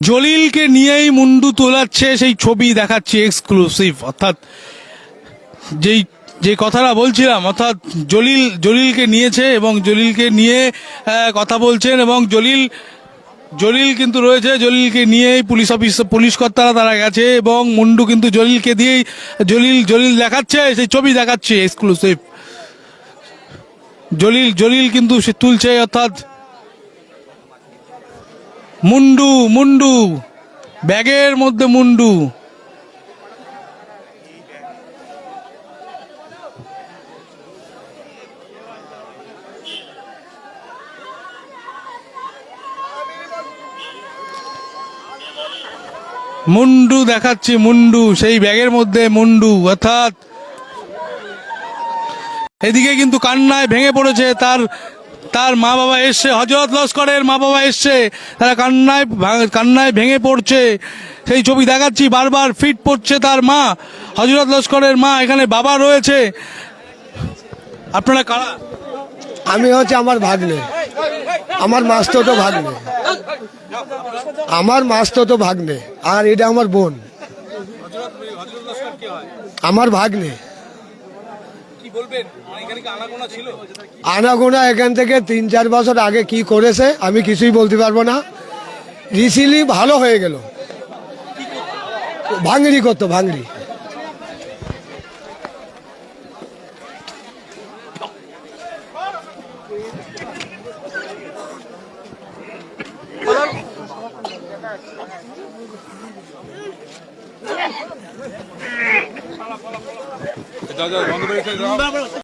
জলিলকে নিয়েই মুন্ডু তোলাচ্ছে সেই ছবি দেখাচ্ছে এক্সক্লুসিভ। অর্থাৎ যেই যে কথাটা বলছিলাম, অর্থাৎ জলিলকে নিয়েছে এবং জলিলকে নিয়ে কথা বলছেন এবং জলিল কিন্তু রয়েছে, জলিলকে নিয়েই পুলিশ কর্তারা তারা গেছে এবং মুন্ডু কিন্তু জলিলকে দিয়েই জলিল দেখাচ্ছে সেই ছবি দেখাচ্ছে এক্সক্লুসিভ। জলিল কিন্তু সে তুলছে, অর্থাৎ মুন্ডু ব্যাগের মধ্যে মুন্ডু। মুন্ডু দেখাচ্ছি, মুন্ডু সেই ব্যাগের মধ্যে মুন্ডু। অর্থাৎ এদিকে কিন্তু কান্নায় ভেঙে পড়েছে তার মা বাবা এসছে, হযরত লস্করের মা বাবা এসছে, তারা কান্নায় ভেঙে পড়ছে সেই ছবি দেখাচ্ছি। বারবার ফিট পড়ছে তার মা, হযরত লস্করের মা। এখানে বাবা রয়েছে। আপনারা কারা? আমি হচ্ছে আমার ভাগ্নে, আমার মাস্তুতো ভাগ্নে, আমার মাস্তুতো ভাগ্নে, আর এটা আমার বোন, আমার ভাগ্নে। আনাগোনা এখান থেকে 3-4 বছর আগে কি করেছে আমি কিছুই বলতে পারবো না। রিসিলি ভালো হয়ে গেল, ভাঙড়ি করতো, ভাঙড়ি। বন্ধ করে